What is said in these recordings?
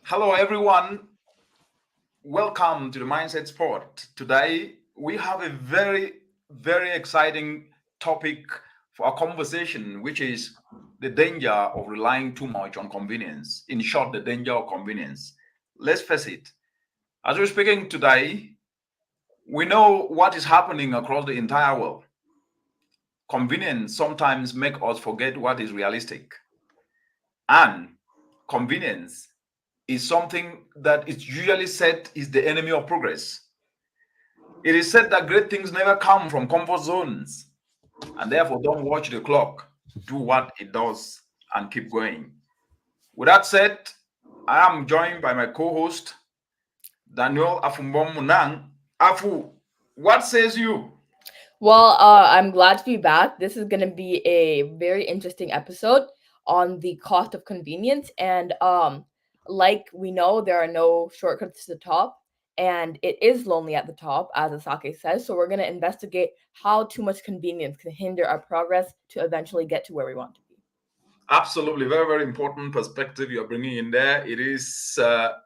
Hello, everyone. Welcome to the Mindset Sport. Today, we have a very exciting topic for our conversation, which is the danger of relying too much on convenience. In short, the danger of convenience. Let's face it. As we're speaking today, we know what is happening across the entire world. Convenience sometimes make us forget what is realistic. And convenience is something that is usually said is the enemy of progress. It is said that great things never come from comfort zones, and therefore don't watch the clock. Do what it does and keep going. With that said, I am joined by my co-host Daniel Afumbom Munang. Afu, what says you? Well, I'm glad to be back. This is going to be a very interesting episode on the cost of convenience. And like we know, there are no shortcuts to the top, and it is lonely at the top, as Asake says. So we're going to investigate how too much convenience can hinder our progress to eventually get to where we want to be. Absolutely, very important perspective you're bringing in there. It is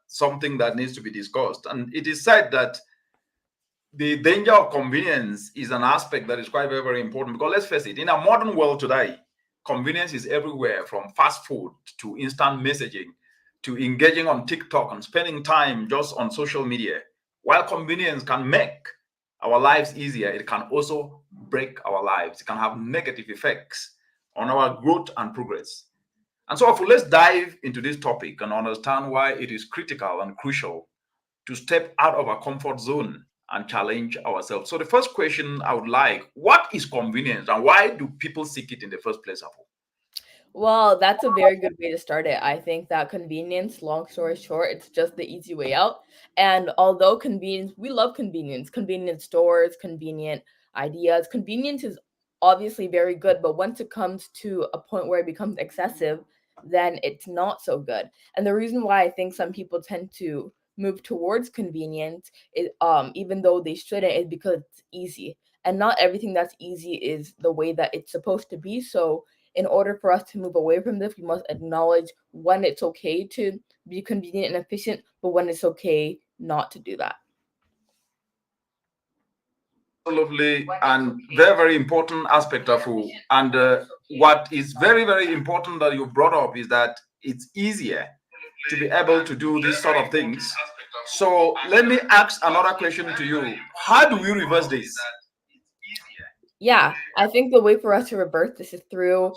something that needs to be discussed, and it is said that the danger of convenience is an aspect that is quite very important because let's face it, in a modern world today, convenience is everywhere from fast food to instant messaging to engaging on TikTok and spending time just on social media. While convenience can make our lives easier, it can also break our lives. It can have negative effects on our growth and progress. And so, let's dive into this topic and understand why it is critical and crucial to step out of our comfort zone and challenge ourselves. So the first question I would like, what is convenience and why do people seek it in the first place, Afu? Well, that's a very good way to start it. I think that convenience, long story short, it's just the easy way out. And although convenience, we love convenience, convenient stores, convenient ideas. Convenience is obviously very good, but once it comes to a point where it becomes excessive, then it's not so good. And the reason why I think some people tend to move towards convenience is, even though they shouldn't, is because it's easy. And not everything that's easy is the way that it's supposed to be. So in order for us to move away from this, we must acknowledge when it's okay to be convenient and efficient, but when it's okay not to do that. Absolutely, and very important aspect, Afu. And what is very important that you brought up is that it's easier to be able to do these sort of things. So let me ask another question to you. How do we reverse this? Yeah, I think the way for us to reverse this is through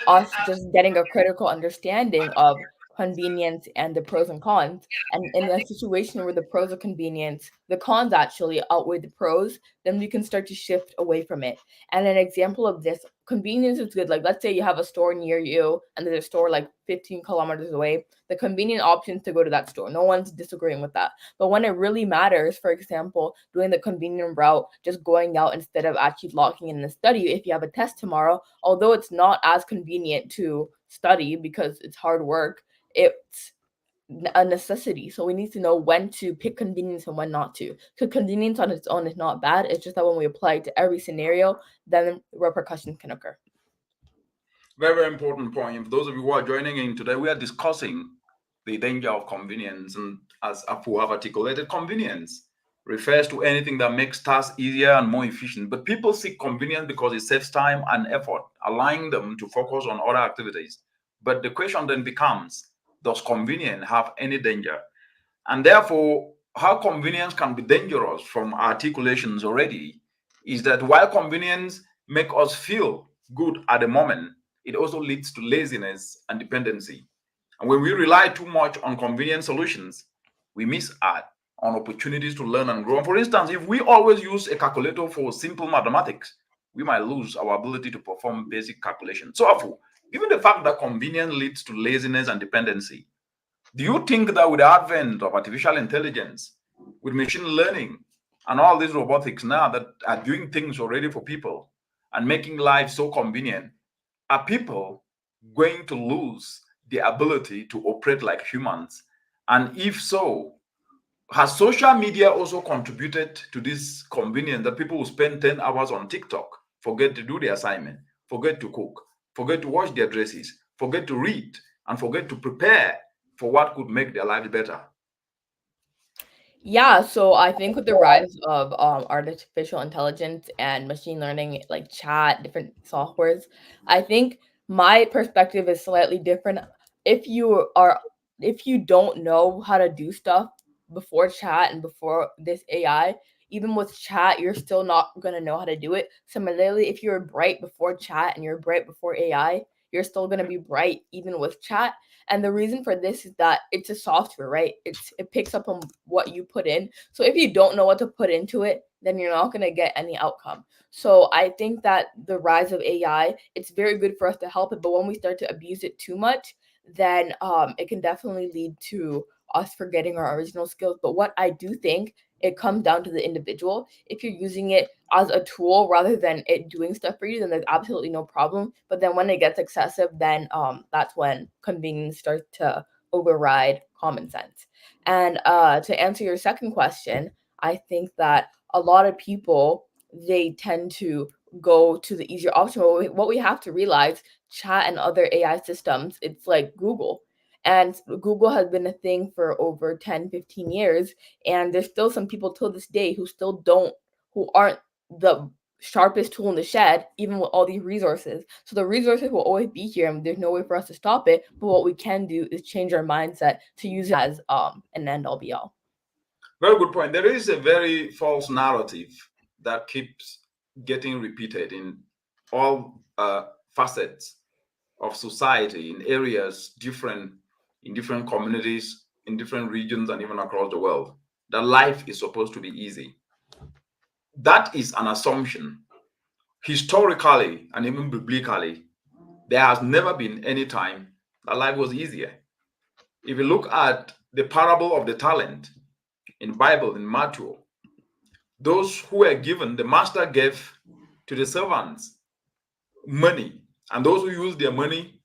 us just getting a critical understanding of convenience and the pros and cons. And in a situation where the pros of convenience, the cons actually outweigh the pros, then we can start to shift away from it. And an example of this, convenience is good. Like, let's say you have a store near you and there's a store like 15 kilometers away. The convenient option is to go to that store. No one's disagreeing with that. But when it really matters, for example, doing the convenient route, just going out instead of actually locking in the study, if you have a test tomorrow, although it's not as convenient to study because it's hard work, it's a necessity. So we need to know when to pick convenience and when not to. Because convenience on its own is not bad. It's just that when we apply it to every scenario, then repercussions can occur. Very important point. For those of you who are joining in today, we are discussing the danger of convenience. And as Apu have articulated, convenience refers to anything that makes tasks easier and more efficient. But people seek convenience because it saves time and effort, allowing them to focus on other activities. But the question then becomes, does convenience have any danger? And therefore, how convenience can be dangerous from articulations already is that while convenience make us feel good at the moment, it also leads to laziness and dependency. And when we rely too much on convenient solutions, we miss out on opportunities to learn and grow. For instance, if we always use a calculator for simple mathematics, we might lose our ability to perform basic calculations. So, given the fact that convenience leads to laziness and dependency, do you think that with the advent of artificial intelligence, with machine learning, and all these robotics now that are doing things already for people and making life so convenient, are people going to lose the ability to operate like humans? And if so, has social media also contributed to this convenience that people will spend 10 hours on TikTok, forget to do the assignment, forget to cook, forget to wash their dresses, forget to read, and forget to prepare for what could make their lives better? Yeah, so I think with the rise of artificial intelligence and machine learning, like chat, different softwares, I think my perspective is slightly different. If you are, if you don't know how to do stuff before chat and before this AI, even with chat, you're still not gonna know how to do it. Similarly, if you're bright before chat and you're bright before AI, you're still gonna be bright even with chat. And the reason for this is that it's a software, right? It picks up on what you put in. So if you don't know what to put into it, then you're not going to get any outcome. So I think that the rise of AI, it's very good for us to help it, but when we start to abuse it too much, then it can definitely lead to us forgetting our original skills. But what I do think, it comes down to the individual. If you're using it as a tool rather than it doing stuff for you, then there's absolutely no problem. But then when it gets excessive, then that's when convenience starts to override common sense. And to answer your second question, I think that a lot of people, they tend to go to the easier option. What we have to realize, chat and other AI systems, it's like Google. And Google has been a thing for over 10, 15 years. And there's still some people till this day who aren't the sharpest tool in the shed, even with all these resources. So the resources will always be here, and there's no way for us to stop it. But what we can do is change our mindset to use it as an end all be all. Very good point. There is a very false narrative that keeps getting repeated in all facets of society, in areas different, in different communities, in different regions, and even across the world, that life is supposed to be easy. That is an assumption. Historically and even biblically, there has never been any time that life was easier. If you look at the parable of the talent in Bible, in Matthew, those who were given, the master gave to the servants money, and those who used their money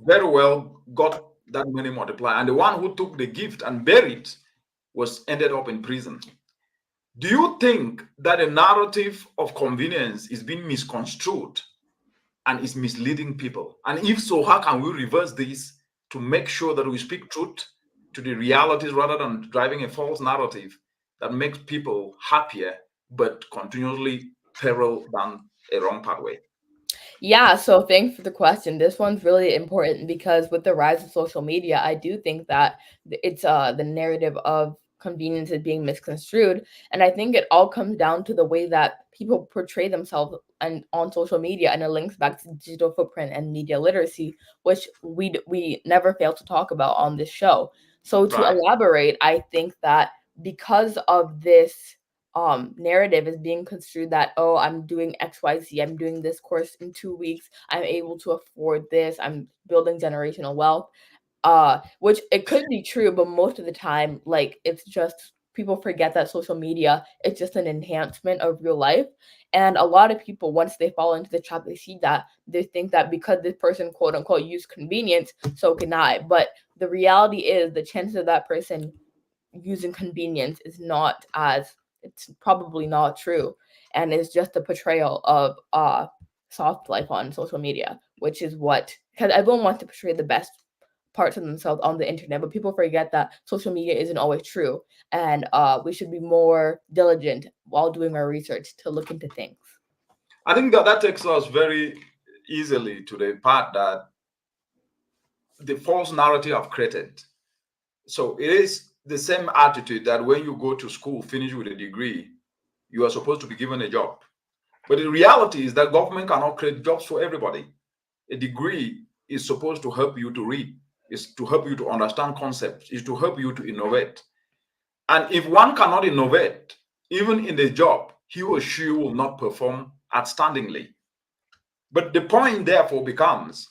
very well got that money multiplied. And the one who took the gift and buried was ended up in prison. Do you think that a narrative of convenience is being misconstrued and is misleading people? And if so, how can we reverse this to make sure that we speak truth to the realities rather than driving a false narrative that makes people happier but continuously peril down a wrong pathway? Yeah, so thanks for the question. This one's really important because with the rise of social media, I do think that it's the narrative of convenience is being misconstrued, and I think it all comes down to the way that people portray themselves and on social media, and it links back to digital footprint and media literacy, which we never fail to talk about on this show. So to Right. elaborate, I think that because of this narrative is being construed that, oh, I'm doing XYZ, I'm doing this course in 2 weeks, I'm able to afford this, I'm building generational wealth, which it could be true, but most of the time, like, it's just people forget that social media, it's just an enhancement of real life. And a lot of people, once they fall into the trap, they see that, they think that because this person quote unquote used convenience, so can I. But the reality is the chances of that person using convenience is not as, it's probably not true, and it's just a portrayal of soft life on social media, which is what, because everyone wants to portray the best parts of themselves on the internet, but people forget that social media isn't always true, and we should be more diligent while doing our research to look into things. I think that takes us very easily to the part that the false narrative I've created. So it is the same attitude that when you go to school, finish with a degree, you are supposed to be given a job. But the reality is that government cannot create jobs for everybody. A degree is supposed to help you to read, is to help you to understand concepts, is to help you to innovate. And if one cannot innovate, even in the job, he or she will not perform outstandingly. But the point therefore becomes,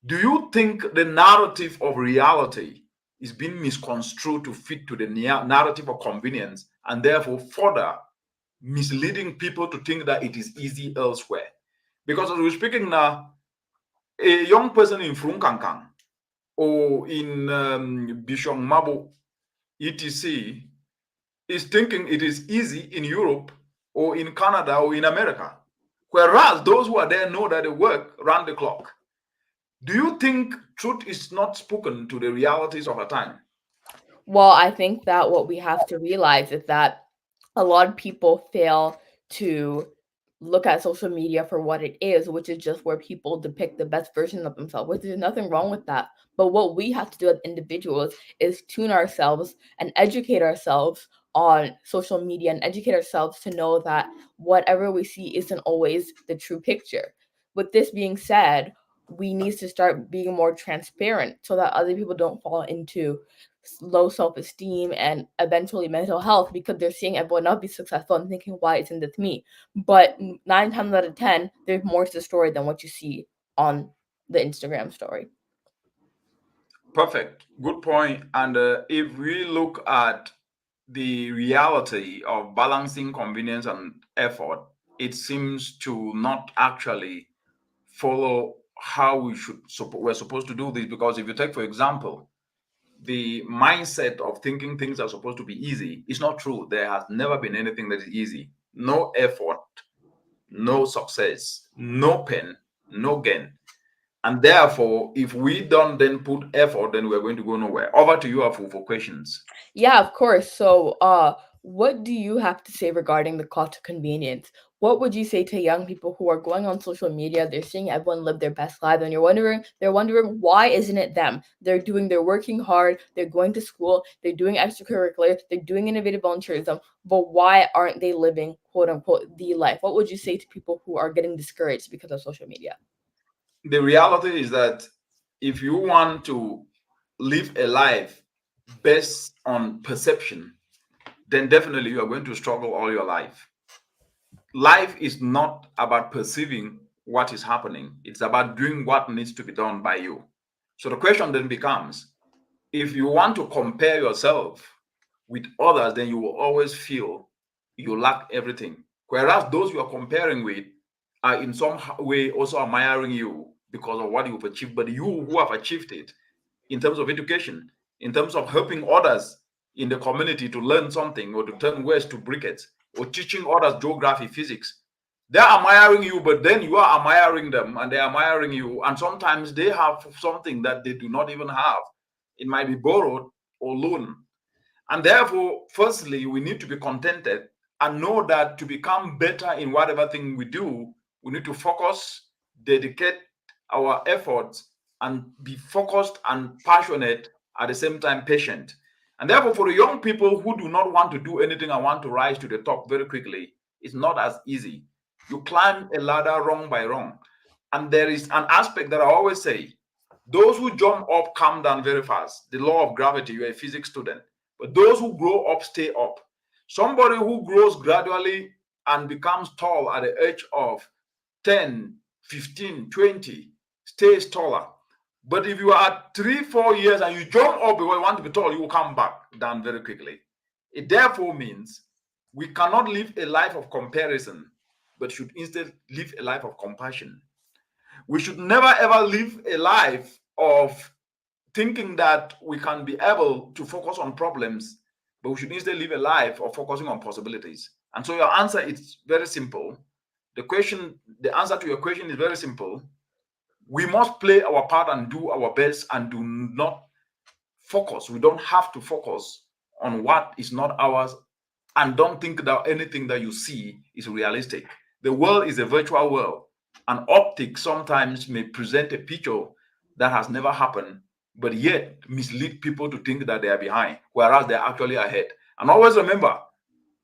do you think the narrative of reality is being misconstrued to fit to the narrative of convenience and therefore further misleading people to think that it is easy elsewhere? Because as we're speaking now, a young person in Frunkankang or in Bishong Mabo, etc., is thinking it is easy in Europe or in Canada or in America. Whereas those who are there know that they work round the clock. Do you think truth is not spoken to the realities of a time? Well, I think that what we have to realize is that a lot of people fail to look at social media for what it is, which is just where people depict the best version of themselves, which there's nothing wrong with that. But what we have to do as individuals is tune ourselves and educate ourselves on social media and educate ourselves to know that whatever we see isn't always the true picture. With this being said, we need to start being more transparent so that other people don't fall into low self-esteem and eventually mental health because they're seeing everyone else be successful and thinking, why isn't this me? But 9 times out of 10, there's more to the story than what you see on the Instagram story. Perfect. Good point. And if we look at the reality of balancing convenience and effort, it seems to not actually follow how we're supposed to do this. Because if you take, for example, the mindset of thinking things are supposed to be easy, it's not true. There has never been anything that is easy. No effort, no success, no pain, no gain. And therefore, if we don't then put effort, then we're going to go nowhere. Over to you, Afu, for questions. Yeah, of course. So, what do you have to say regarding the cost of convenience? What would you say to young people who are going on social media? They're seeing everyone live their best life, and they're wondering why isn't it them? They're working hard, they're going to school, they're doing extracurriculars, they're doing innovative volunteerism, but why aren't they living quote unquote the life? What would you say to people who are getting discouraged because of social media? The reality is that if you want to live a life based on perception, then definitely you are going to struggle all your life. Life is not about perceiving what is happening, it's about doing what needs to be done by you. So the question then becomes, if you want to compare yourself with others, then you will always feel you lack everything. Whereas those you are comparing with are in some way also admiring you because of what you've achieved. But you who have achieved it in terms of education, in terms of helping others in the community to learn something or to turn waste to briquettes or teaching others geography, physics, they're admiring you, but then you are admiring them and they're admiring you. And sometimes they have something that they do not even have. It might be borrowed or loaned. And therefore, firstly, we need to be contented and know that to become better in whatever thing we do, we need to focus, dedicate our efforts, and be focused and passionate at the same time patient. And therefore, for the young people who do not want to do anything and want to rise to the top very quickly, it's not as easy. You climb a ladder rung by rung. And there is an aspect that I always say, those who jump up come down very fast. The law of gravity, you're a physics student. But those who grow up stay up. Somebody who grows gradually and becomes tall at the age of 10, 15, 20 stays taller. But if you are at 3, 4 years and you jump up because you want to be tall, you will come back down very quickly. It therefore means we cannot live a life of comparison, but should instead live a life of compassion. We should never ever live a life of thinking that we can be able to focus on problems, but we should instead live a life of focusing on possibilities. And so your answer is very simple. The answer to your question is very simple. We must play our part and do our best and do not focus. We don't have to focus on what is not ours and don't think that anything that you see is realistic. The world is a virtual world, and optics sometimes may present a picture that has never happened, but yet mislead people to think that they are behind, whereas they're actually ahead. And always remember,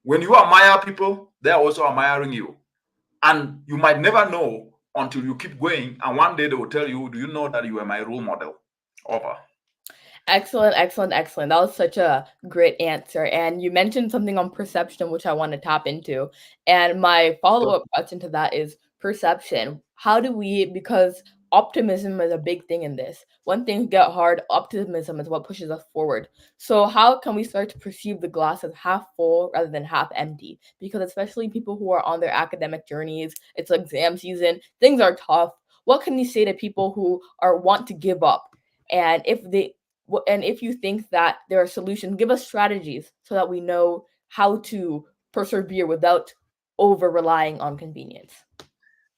when you admire people, they're also admiring you. And you might never know until you keep going, and one day they will tell you, do you know that you are my role model? Over. Excellent, excellent, excellent. That was such a great answer. And you mentioned something on perception, which I want to tap into. And my follow up question to that is perception. How do we, because optimism is a big thing in this. When things get hard, optimism is what pushes us forward. So, how can we start to perceive the glass as half full rather than half empty? Because, especially people who are on their academic journeys, it's exam season, things are tough. What can you say to people who want to give up? And if you think that there are solutions, give us strategies so that we know how to persevere without over relying on convenience.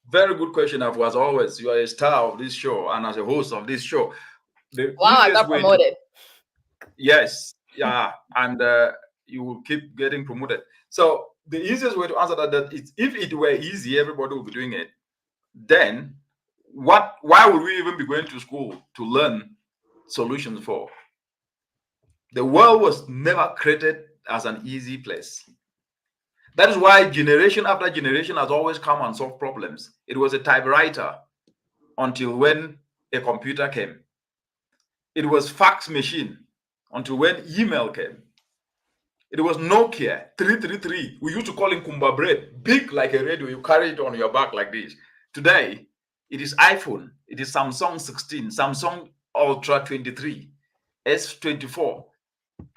Very good question, Afu. As always, you are a star of this show and as a host of this show. The Wow, I easiest got way to, promoted. yes, yeah, and you will keep getting promoted. So the easiest way to answer that is if it were easy, everybody would be doing it. Then why would we even be going to school to learn solutions for? The world was never created as an easy place. That is why generation after generation has always come and solved problems. It was a typewriter until when a computer came. It was fax machine until when email came. It was Nokia 333. We used to call it Kumba bread, big like a radio. You carry it on your back like this. Today, it is iPhone. It is Samsung 16, Samsung Ultra 23, S24,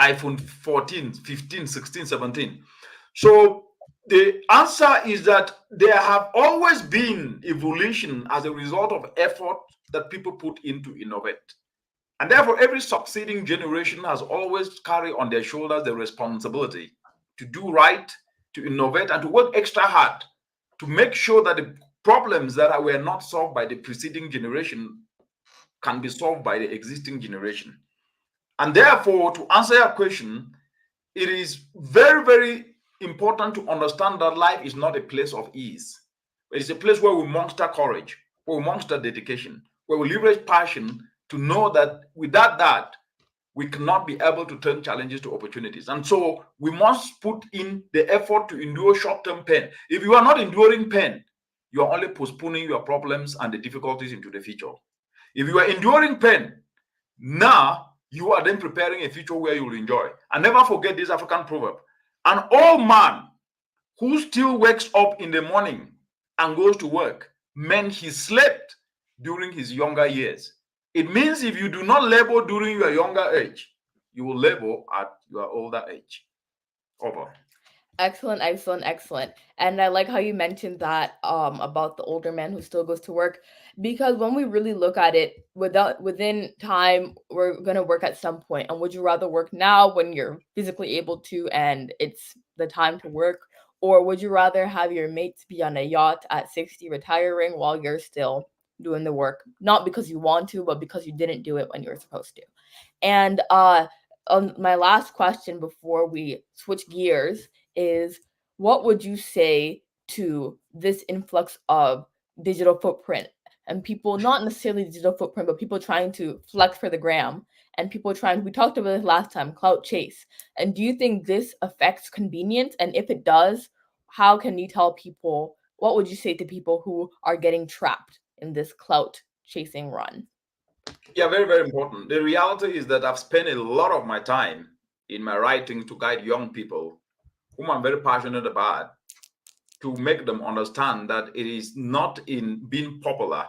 iPhone 14, 15, 16, 17. So the answer is that there have always been evolution as a result of effort that people put into innovate. And therefore, every succeeding generation has always carried on their shoulders the responsibility to do right, to innovate, and to work extra hard to make sure that the problems that were not solved by the preceding generation can be solved by the existing generation. And therefore, to answer your question, it is very, very important to understand that life is not a place of ease. It is a place where we muster courage, where we muster dedication, where we leverage passion to know that without that, we cannot be able to turn challenges to opportunities. And so we must put in the effort to endure short-term pain. If you are not enduring pain, you are only postponing your problems and the difficulties into the future. If you are enduring pain, now you are then preparing a future where you will enjoy. And never forget this African proverb: an old man who still wakes up in the morning and goes to work meant he slept during his younger years. It means if you do not labor during your younger age, you will labor at your older age. Over. Excellent, excellent, excellent. And I like how you mentioned that about the older man who still goes to work, because when we really look at it, within time, we're gonna work at some point. And would you rather work now when you're physically able to and it's the time to work, or would you rather have your mates be on a yacht at 60 retiring while you're still doing the work, not because you want to, but because you didn't do it when you were supposed to? And my last question before we switch gears is, what would you say to this influx of digital footprint and people, not necessarily digital footprint, but people trying to flex for the gram and people trying, we talked about this last time, clout chase. And do you think this affects convenience? And if it does, how can you tell people, what would you say to people who are getting trapped in this clout chasing run? Yeah, very, very important. The reality is that I've spent a lot of my time in my writing to guide young people, whom I'm very passionate about, to make them understand that it is not in being popular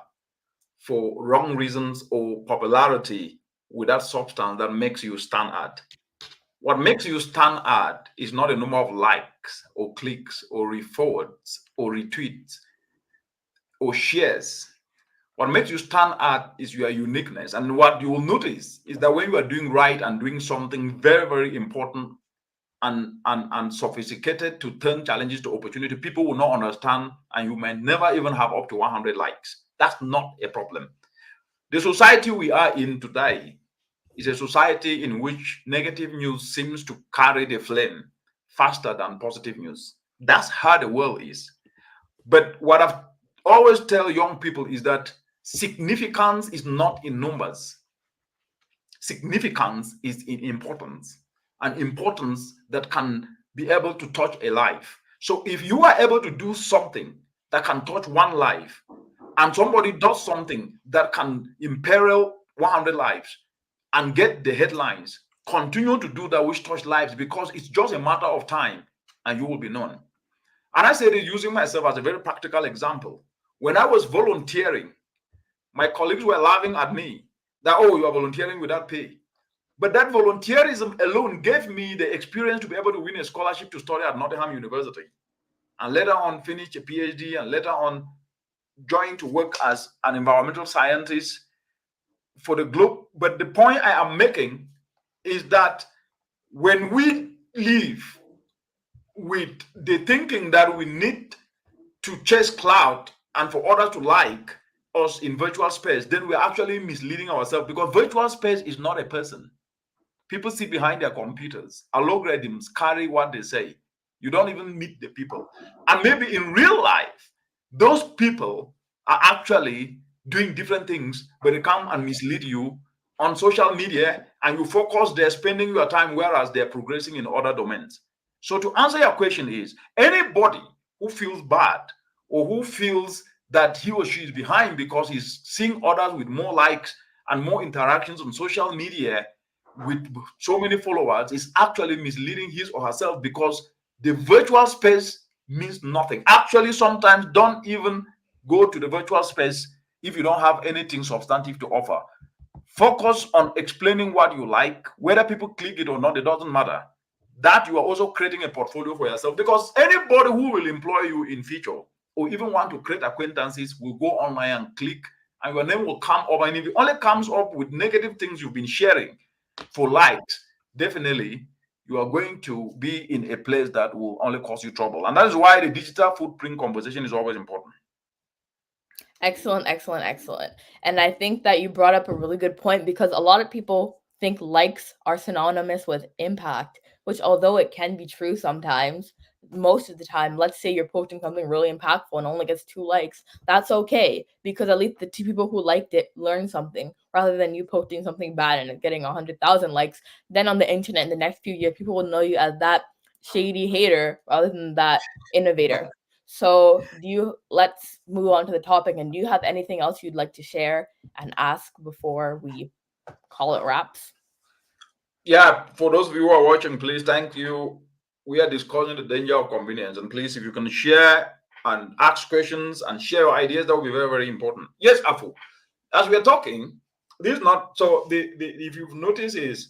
for wrong reasons or popularity without substance that makes you stand out. What makes you stand out is not a number of likes or clicks or forwards or retweets or shares. What makes you stand out is your uniqueness. And what you will notice is that when you are doing right and doing something very, very important and sophisticated to turn challenges to opportunity, people will not understand, and you may never even have up to 100 likes. That's not a problem. The society we are in today is a society in which negative news seems to carry the flame faster than positive news. That's how the world is. But what I've always tell young people is that significance is not in numbers. Significance is in importance, and importance that can be able to touch a life. So if you are able to do something that can touch one life, and somebody does something that can imperil 100 lives and get the headlines, continue to do that which touch lives, because it's just a matter of time and you will be known. And I said it using myself as a very practical example. When I was volunteering, my colleagues were laughing at me that, oh, you are volunteering without pay. But that volunteerism alone gave me the experience to be able to win a scholarship to study at Nottingham University. And later on, finish a PhD, and later on, join to work as an environmental scientist for the globe. But the point I am making is that when we live with the thinking that we need to chase cloud and for others to like us in virtual space, then we're actually misleading ourselves, because virtual space is not a person. People sit behind their computers. Algorithms carry what they say. You don't even meet the people. And maybe in real life, those people are actually doing different things, but they come and mislead you on social media, and you focus there, spending your time, whereas they're progressing in other domains. So to answer your question is, anybody who feels bad or who feels that he or she is behind because he's seeing others with more likes and more interactions on social media with so many followers is actually misleading his or herself, because the virtual space means nothing. Actually, sometimes don't even go to the virtual space if you don't have anything substantive to offer. Focus on explaining what you like, whether people click it or not, it doesn't matter. That you are also creating a portfolio for yourself, because anybody who will employ you in future or even want to create acquaintances will go online and click, and your name will come up. And if it only comes up with negative things you've been sharing for likes, definitely you are going to be in a place that will only cause you trouble. And that is why the digital footprint conversation is always important. Excellent, excellent, excellent. And I think that you brought up a really good point, because a lot of people think likes are synonymous with impact, which, although it can be true sometimes, most of the time, let's say you're posting something really impactful and only gets 2 likes, that's okay, because at least the 2 people who liked it learned something, rather than you posting something bad and it getting 100,000 likes. Then on the internet in the next few years, people will know you as that shady hater rather than that innovator. So let's move on to the topic. And do you have anything else you'd like to share and ask before we call it wraps? Yeah, for those of you who are watching, please, thank you. We are discussing the danger of convenience, and please, if you can share and ask questions and share your ideas, that will be very, very important. Yes, Afu, as we are talking, this is not so. The if you've noticed is,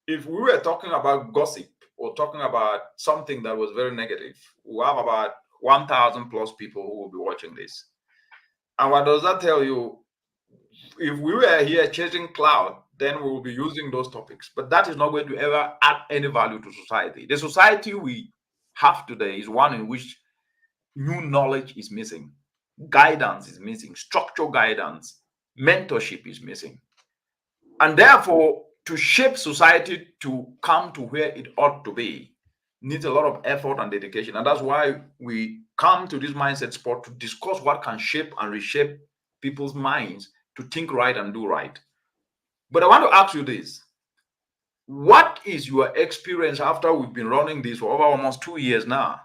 if we were talking about gossip or talking about something that was very negative, we have about 1,000 plus people who will be watching this. And what does that tell you? If we were here chasing cloud, then we will be using those topics. But that is not going to ever add any value to society. The society we have today is one in which new knowledge is missing, guidance is missing, structural guidance, mentorship is missing. And therefore, to shape society to come to where it ought to be needs a lot of effort and dedication. And that's why we come to this mindset spot to discuss what can shape and reshape people's minds to think right and do right. But I want to ask you this. What is your experience after we've been running this for over almost 2 years now,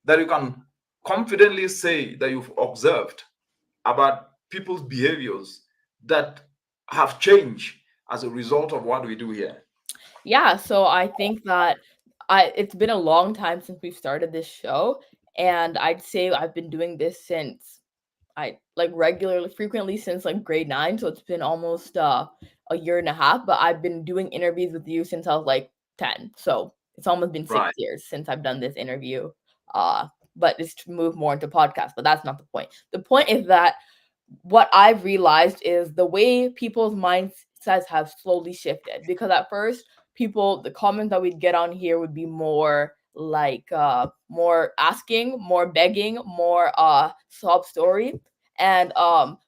that you can confidently say that you've observed about people's behaviors that have changed as a result of what we do here? Yeah, so I think that it's been a long time since we've started this show, and I'd say I've been doing this since I like regularly, frequently since like grade 9, so it's been almost a year and a half. But I've been doing interviews with you since I was like 10, so it's almost been six Right. years since I've done this interview. But it's to move more into podcast. But that's not the point. The point is that what I've realized is the way people's mindsets have slowly shifted. Because at first, the comments that we'd get on here would be more like more asking, more begging, more sob story. And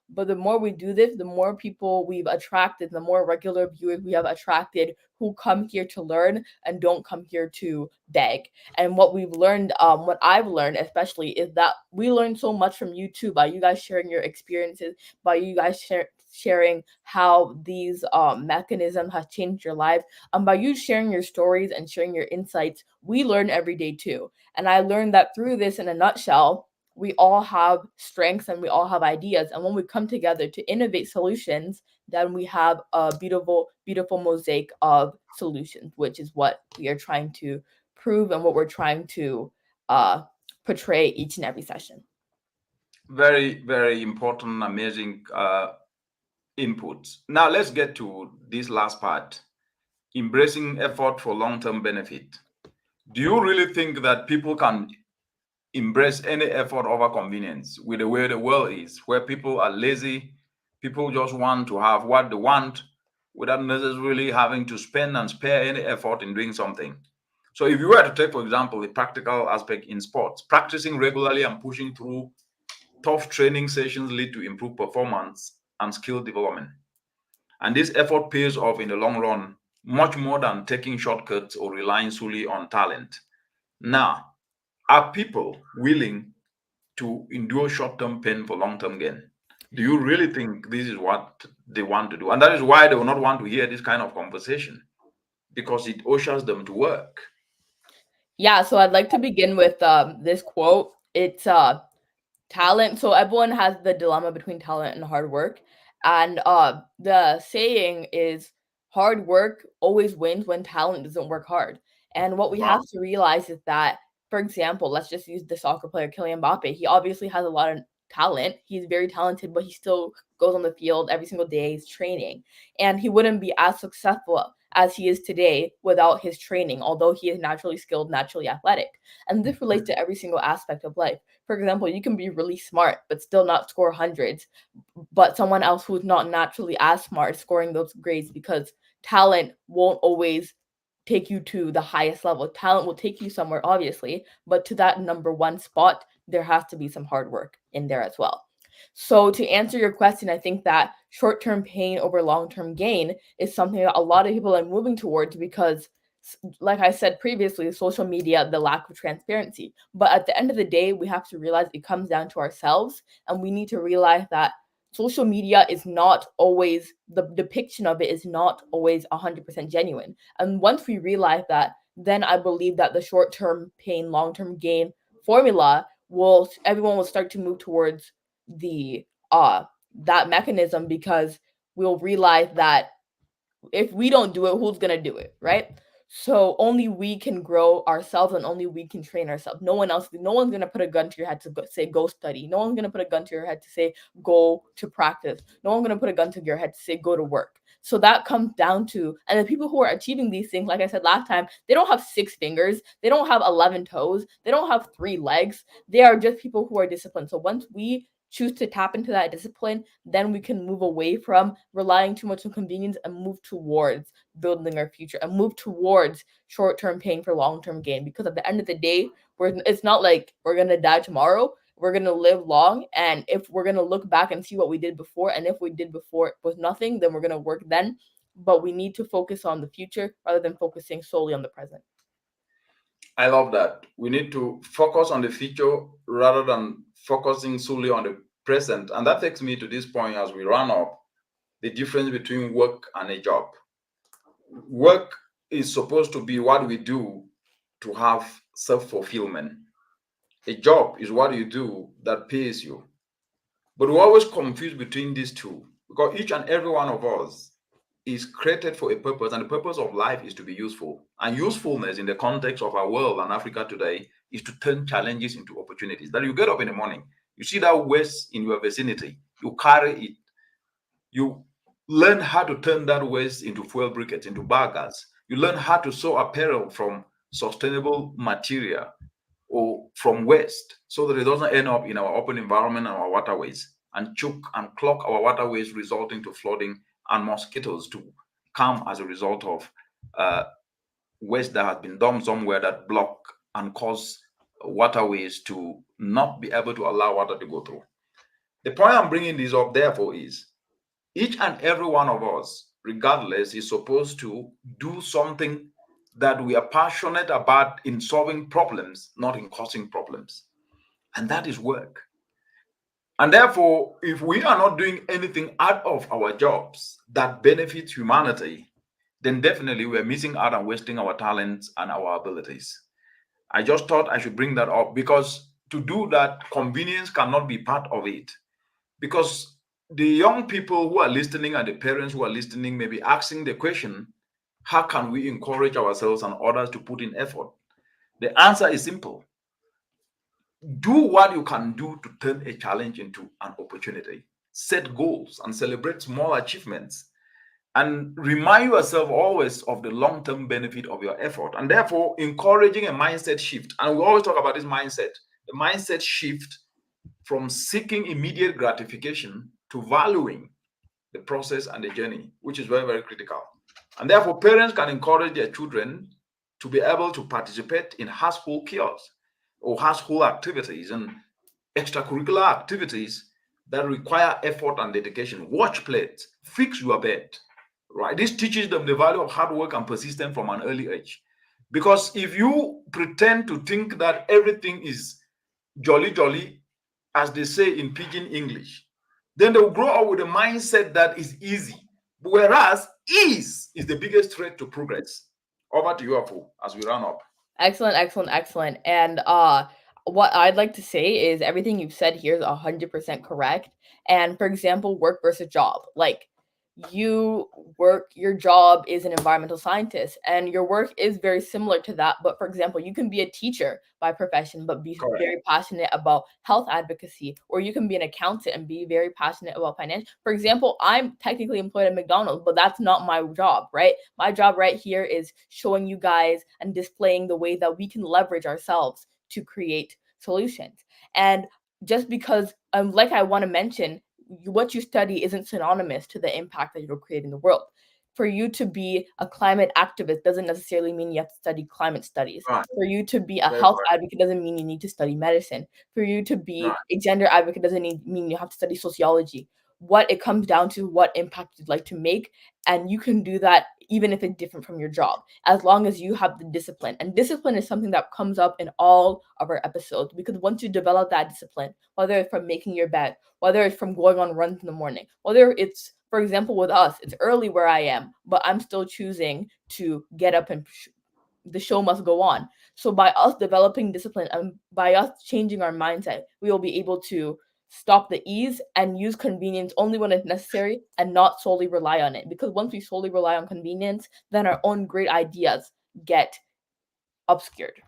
but the more we do this, the more people we've attracted, the more regular viewers we have attracted who come here to learn and don't come here to beg. And what we've learned, what I've learned especially, is that we learn so much from you too, by you guys sharing your experiences, by you guys sharing how these mechanisms have changed your life, and by you sharing your stories and sharing your insights. We learn every day too. And I learned that through this, in a nutshell, we all have strengths and we all have ideas. And when we come together to innovate solutions, then we have a beautiful, beautiful mosaic of solutions, which is what we are trying to prove and what we're trying to portray each and every session. Very, very important, amazing inputs. Now, let's get to this last part, embracing effort for long term benefit. Do you really think that people can embrace any effort over convenience with the way the world is, where people are lazy, people just want to have what they want without necessarily having to spend and spare any effort in doing something? So if you were to take, for example, the practical aspect in sports, practicing regularly and pushing through tough training sessions lead to improved performance and skill development. And this effort pays off in the long run much more than taking shortcuts or relying solely on talent. Now, are people willing to endure short-term pain for long-term gain? Do you really think this is what they want to do? And that is why they will not want to hear this kind of conversation, because it ushers them to work. Yeah, so I'd like to begin with this quote. It's talent. So everyone has the dilemma between talent and hard work. And the saying is hard work always wins when talent doesn't work hard. And what we Wow. have to realize is that, for example, let's just use the soccer player Kylian Mbappe. He obviously has a lot of talent. He's very talented, but he still goes on the field every single day. He's training. And he wouldn't be as successful as he is today without his training, although he is naturally skilled, naturally athletic. And this relates to every single aspect of life. For example, you can be really smart but still not score hundreds, but someone else who's not naturally as smart is scoring those grades because talent won't always take you to the highest level. Talent will take you somewhere, obviously, but to that number one spot, there has to be some hard work in there as well. So to answer your question, I think that short-term pain over long-term gain is something that a lot of people are moving towards because, like I said previously, social media, the lack of transparency. But at the end of the day, we have to realize it comes down to ourselves, and we need to realize that social media is not always, the depiction of it is not always 100% genuine. And once we realize that, then I believe that the short-term pain, long-term gain formula everyone will start to move towards the that mechanism, because we'll realize that if we don't do it, who's gonna do it, right? So only we can grow ourselves, and only we can train ourselves. No one's gonna put a gun to your head to say go study. No one's gonna put a gun to your head to say go to practice. No one's gonna put a gun to your head to say go to work. So that comes down to, and the people who are achieving these things, like I said last time, they don't have 6 fingers, they don't have 11 toes, they don't have 3 legs. They are just people who are disciplined. So once we choose to tap into that discipline, then we can move away from relying too much on convenience and move towards building our future and move towards short-term pain for long-term gain. Because at the end of the day, it's not like we're going to die tomorrow. We're going to live long. And if we're going to look back and see what we did before, and if we did before was nothing, then we're going to work then. But we need to focus on the future rather than focusing solely on the present. I love that. We need to focus on the future rather than focusing solely on the present. And that takes me to this point as we run up, the difference between work and a job. Work is supposed to be what we do to have self-fulfillment. A job is what you do that pays you. But we always confuse between these two, because each and every one of us is created for a purpose, and the purpose of life is to be useful. And usefulness in the context of our world and Africa today is to turn challenges into opportunities. That you get up in the morning, you see that waste in your vicinity, you carry it, you learn how to turn that waste into fuel briquettes, into burgers. You learn how to sew apparel from sustainable material or from waste, so that it doesn't end up in our open environment and our waterways and choke and clog our waterways, resulting to flooding and mosquitoes to come as a result of waste that has been dumped somewhere that block and cause waterways to not be able to allow water to go through. The point I'm bringing this up, therefore, is each and every one of us, regardless, is supposed to do something that we are passionate about in solving problems, not in causing problems. And that is work. And therefore, if we are not doing anything out of our jobs that benefits humanity, then definitely we're missing out and wasting our talents and our abilities. I just thought I should bring that up, because to do that, convenience cannot be part of it. Because the young people who are listening and the parents who are listening may be asking the question, how can we encourage ourselves and others to put in effort? The answer is simple. Do what you can do to turn a challenge into an opportunity. Set goals and celebrate small achievements. And remind yourself always of the long-term benefit of your effort. And therefore, encouraging a mindset shift. And we always talk about this mindset. The mindset shift from seeking immediate gratification to valuing the process and the journey, which is very, very critical. And therefore, parents can encourage their children to be able to participate in household chores or household activities and extracurricular activities that require effort and dedication. Watch plates, fix your bed, right? This teaches them the value of hard work and persistence from an early age. Because if you pretend to think that everything is jolly jolly, as they say in pidgin English, then they'll grow up with a mindset that is easy. Whereas ease is the biggest threat to progress. Over to you, Afu, as we run up. Excellent, excellent, excellent. And what I'd like to say is everything you've said here is 100% correct. And for example, work versus job. Like you work, your job is an environmental scientist, and your work is very similar to that. But for example, you can be a teacher by profession, but be Correct. very passionate about health advocacy, or you can be an accountant and be very passionate about finance. For example, I'm technically employed at McDonald's, but that's not my job, right? My job right here is showing you guys and displaying the way that we can leverage ourselves to create solutions. And just because, like I want to mention, what you study isn't synonymous to the impact that you'll create in the world. For you to be a climate activist doesn't necessarily mean you have to study climate studies. Right. For you to be a Very health correct. advocate doesn't mean you need to study medicine. For you to be Right. a gender advocate doesn't mean you have to study sociology. What it comes down to, what impact you'd like to make, and you can do that even if it's different from your job, as long as you have the discipline. And discipline is something that comes up in all of our episodes, because once you develop that discipline, whether it's from making your bed, whether it's from going on runs in the morning, whether it's, for example, with us, it's early where I am, but I'm still choosing to get up and the show must go on. So by us developing discipline and by us changing our mindset, we will be able to stop the ease and use convenience only when it's necessary and not solely rely on it. Because once we solely rely on convenience, then our own great ideas get obscured.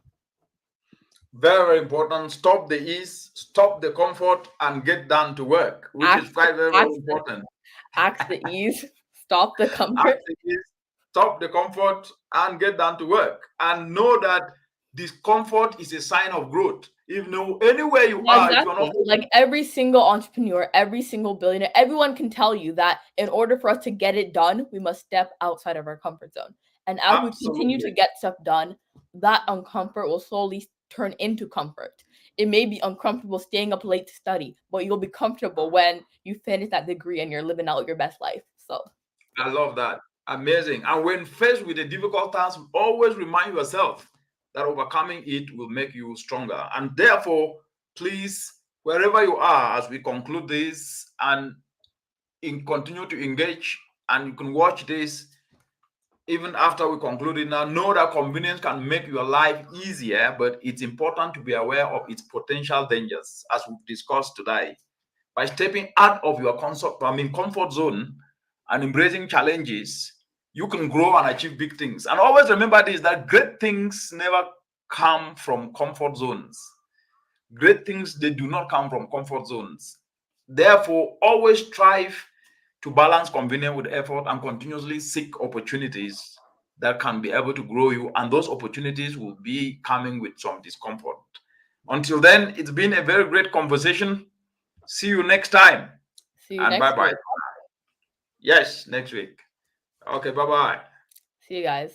Very, very important. Stop the ease, stop the comfort, and get down to work, which is quite very, very important. Axe the ease, stop the comfort. Stop the comfort, and get down to work. And know that discomfort is a sign of growth. If no, anywhere you are, if you're not like every single entrepreneur, every single billionaire, everyone can tell you that in order for us to get it done, we must step outside of our comfort zone. And as we continue to get stuff done, that uncomfort will slowly turn into comfort. It may be uncomfortable staying up late to study, but you'll be comfortable when you finish that degree and you're living out your best life. So I love that. Amazing. And when faced with a difficult task, always remind yourself that overcoming it will make you stronger. And therefore, please, wherever you are, as we conclude this and continue to engage, and you can watch this even after we conclude it now, know that convenience can make your life easier, but it's important to be aware of its potential dangers, as we've discussed today. By stepping out of your comfort zone and embracing challenges, you can grow and achieve big things. And always remember this, that great things never come from comfort zones. Great things, they do not come from comfort zones. Therefore, always strive to balance convenience with effort and continuously seek opportunities that can be able to grow you. And those opportunities will be coming with some discomfort. Until then, it's been a very great conversation. See you next time. See you next bye-bye. week. Yes, next week. Okay, bye-bye. See you guys.